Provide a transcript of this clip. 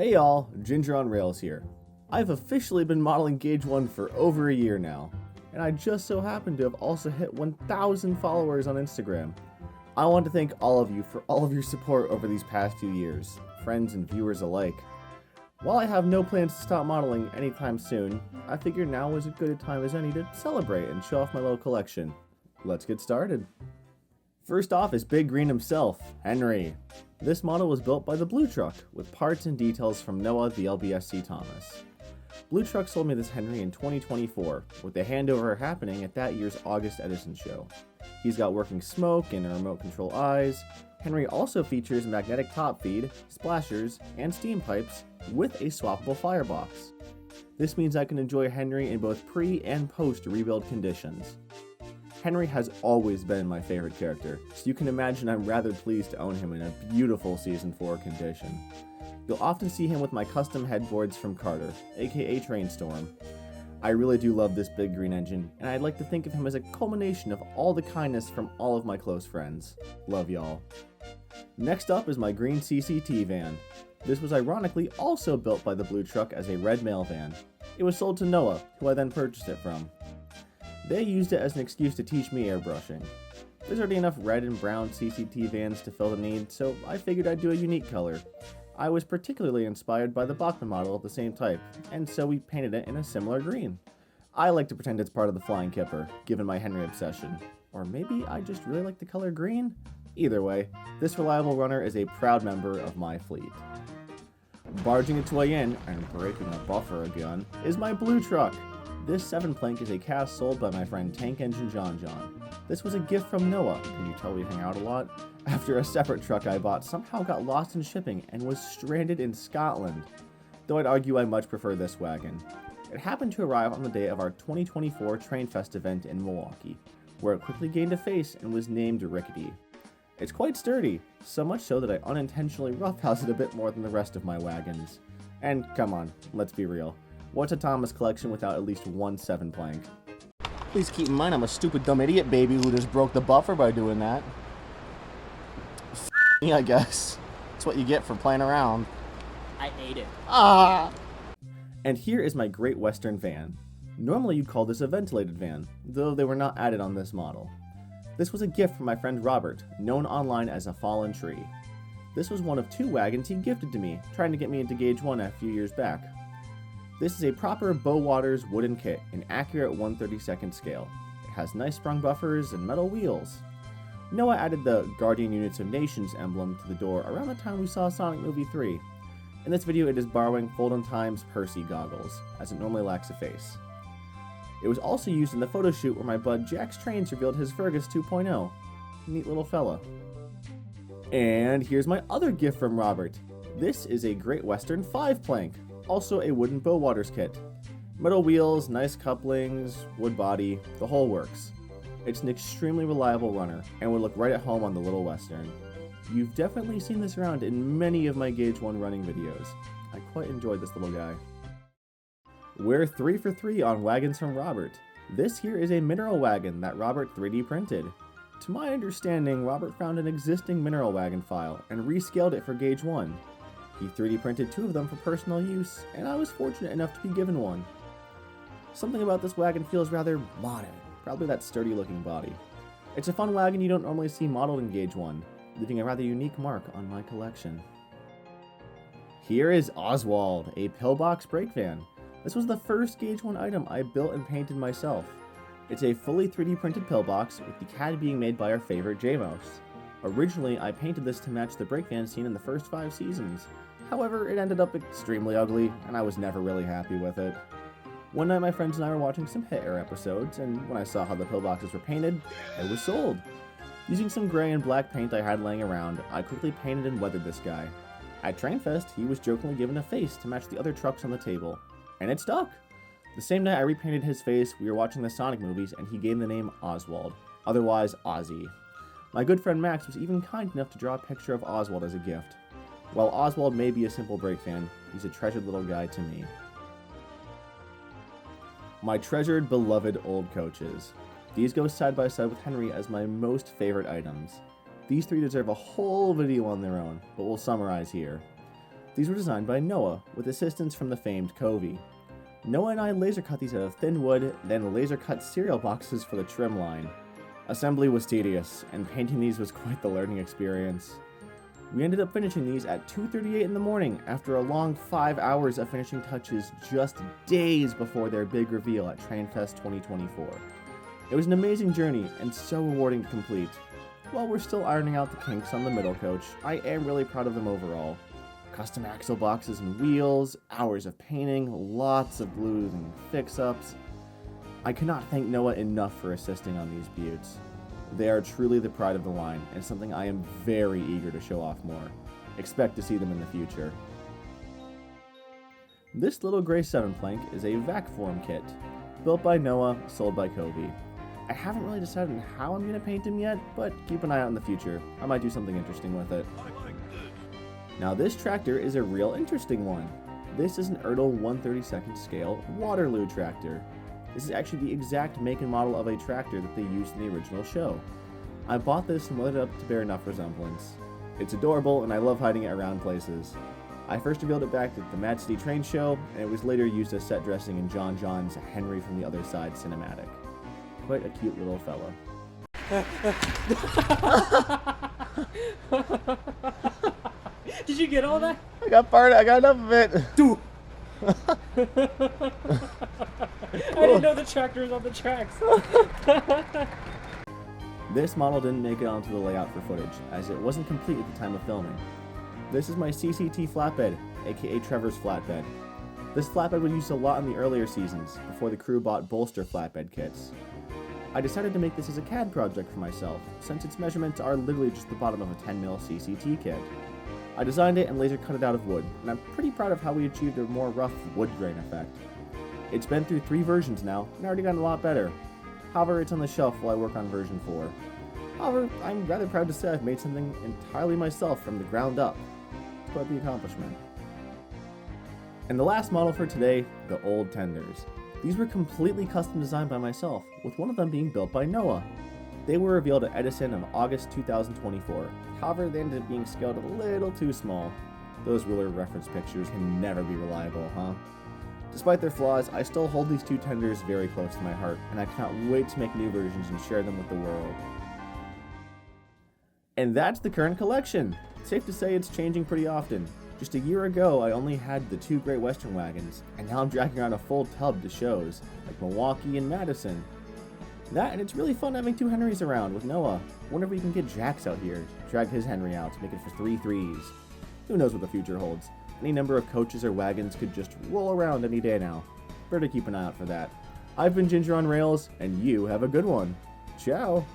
Hey y'all, Ginger on Rails here. I've officially been modeling Gauge 1 for over a year now, and I just so happen to have also hit 1,000 followers on Instagram. I want to thank all of you for all of your support over these past few years, friends and viewers alike. While I have no plans to stop modeling anytime soon, I figured now was as good a time as any to celebrate and show off my little collection. Let's get started. First off is Big Green himself, Henry. This model was built by the Blue Truck, with parts and details from Noah the LBSC Thomas. Blue Truck sold me this Henry in 2024, with the handover happening at that year's August Edison show. He's got working smoke and remote control eyes. Henry also features magnetic top feed, splashers, and steam pipes, with a swappable firebox. This means I can enjoy Henry in both pre- and post-rebuild conditions. Henry has always been my favorite character, so you can imagine I'm rather pleased to own him in a beautiful Season 4 condition. You'll often see him with my custom headboards from Carter, aka Trainstorm. I really do love this Big Green engine, and I'd like to think of him as a culmination of all the kindness from all of my close friends. Love y'all. Next up is my green CCT van. This was ironically also built by the Blue Truck as a red mail van. It was sold to Noah, who I then purchased it from. They used it as an excuse to teach me airbrushing. There's already enough red and brown CCT vans to fill the need, so I figured I'd do a unique color. I was particularly inspired by the Bachmann model of the same type, and so we painted it in a similar green. I like to pretend it's part of the Flying Kipper, given my Henry obsession. Or maybe I just really like the color green? Either way, this reliable runner is a proud member of my fleet. Barging its way in, and breaking a buffer again, is my Blue Truck. This 7-plank is a cast sold by my friend Tank Engine John. This was a gift from Noah, can you tell we hang out a lot? After a separate truck I bought somehow got lost in shipping and was stranded in Scotland. Though I'd argue I much prefer this wagon. It happened to arrive on the day of our 2024 Train Fest event in Milwaukee, where it quickly gained a face and was named Rickety. It's quite sturdy, so much so that I unintentionally roughhouse it a bit more than the rest of my wagons. And come on, let's be real. What's a Thomas collection without at least one 7-plank? Please keep in mind I'm a stupid dumb idiot baby who just broke the buffer by doing that. I guess. That's what you get for playing around. I ate it. And here is my Great Western van. Normally you'd call this a ventilated van, though they were not added on this model. This was a gift from my friend Robert, known online as a fallen tree. This was one of 2 wagons he gifted to me, trying to get me into Gauge 1 a few years back. This is a proper Bow Waters wooden kit in accurate 1/32 scale. It has nice sprung buffers and metal wheels. Noah added the Guardian Units of Nations emblem to the door around the time we saw Sonic Movie 3. In this video it is borrowing Fulton Times Percy goggles, as it normally lacks a face. It was also used in the photo shoot where my bud Jax Trains revealed his Fergus 2.0. Neat little fella. And here's my other gift from Robert. This is a Great Western 5-plank. Also a wooden Bow Waters kit. Metal wheels, nice couplings, wood body, the whole works. It's an extremely reliable runner, and would look right at home on the Little Western. You've definitely seen this around in many of my Gauge 1 running videos. I quite enjoyed this little guy. We're 3 for 3 on wagons from Robert. This here is a mineral wagon that Robert 3D printed. To my understanding, Robert found an existing mineral wagon file and rescaled it for Gauge 1. He 3D printed 2 of them for personal use, and I was fortunate enough to be given one. Something about this wagon feels rather modern, probably that sturdy looking body. It's a fun wagon you don't normally see modeled in Gauge 1, leaving a rather unique mark on my collection. Here is Oswald, a Pillbox brake van. This was the first Gauge 1 item I built and painted myself. It's a fully 3D printed pillbox, with the CAD being made by our favorite J-Mouse. Originally, I painted this to match the brake van seen in the first 5 seasons. However, it ended up extremely ugly, and I was never really happy with it. One night my friends and I were watching some Hit Air episodes, and when I saw how the pillboxes were painted, it was sold. Using some gray and black paint I had laying around, I quickly painted and weathered this guy. At Trainfest, he was jokingly given a face to match the other trucks on the table, and it stuck! The same night I repainted his face, we were watching the Sonic movies, and he gave the name Oswald, otherwise Ozzy. My good friend Max was even kind enough to draw a picture of Oswald as a gift. While Oswald may be a simple brake fan, he's a treasured little guy to me. My treasured, beloved old coaches. These go side by side with Henry as my most favorite items. These 3 deserve a whole video on their own, but we'll summarize here. These were designed by Noah, with assistance from the famed Covey. Noah and I laser cut these out of thin wood, then laser cut cereal boxes for the trim line. Assembly was tedious, and painting these was quite the learning experience. We ended up finishing these at 2:38 in the morning after a long 5 hours of finishing touches just days before their big reveal at Trainfest 2024. It was an amazing journey and so rewarding to complete. While we're still ironing out the kinks on the middle coach, I am really proud of them overall. Custom axle boxes and wheels, hours of painting, lots of glues and fix-ups. I cannot thank Noah enough for assisting on these beauts. They are truly the pride of the line, and something I am very eager to show off more. Expect to see them in the future. This little gray 7-plank is a vac form kit, built by Noah, sold by Covey. I haven't really decided on how I'm going to paint him yet, but keep an eye out in the future. I might do something interesting with it. Now this tractor is a real interesting one. This is an Ertl 1/32 scale Waterloo Tractor. This is actually the exact make and model of a tractor that they used in the original show. I bought this and welded it up to bear enough resemblance. It's adorable and I love hiding it around places. I first revealed it back at the Mad City Train Show, and it was later used as set dressing in John John's Henry from the Other Side cinematic. Quite a cute little fella. Did you get all that? I got enough of it. Dude. I didn't know the tractor was on the tracks. This model didn't make it onto the layout for footage, as it wasn't complete at the time of filming. This is my CCT Flatbed, aka Trevor's Flatbed. This flatbed was used a lot in the earlier seasons, before the crew bought bolster flatbed kits. I decided to make this as a CAD project for myself, since its measurements are literally just the bottom of a 10mm CCT kit. I designed it and laser cut it out of wood, and I'm pretty proud of how we achieved a more rough wood grain effect. It's been through 3 versions now, and already gotten a lot better. However, it's on the shelf while I work on version 4. However, I'm rather proud to say I've made something entirely myself from the ground up. It's quite the accomplishment. And the last model for today, the old tenders. These were completely custom designed by myself, with one of them being built by Noah. They were revealed at Edison in August 2024. However, they ended up being scaled a little too small. Those ruler reference pictures can never be reliable, huh? Despite their flaws, I still hold these 2 tenders very close to my heart, and I cannot wait to make new versions and share them with the world. And that's the current collection. Safe to say it's changing pretty often. Just a year ago, I only had the 2 Great Western wagons, and now I'm dragging around a full tub to shows, like Milwaukee and Madison. That, and it's really fun having 2 Henrys around with Noah. Wonder if we can get Jax out here, drag his Henry out, make it for 3 3s. Who knows what the future holds? Any number of coaches or wagons could just roll around any day now. Better keep an eye out for that. I've been Ginger on Rails, and you have a good one. Ciao!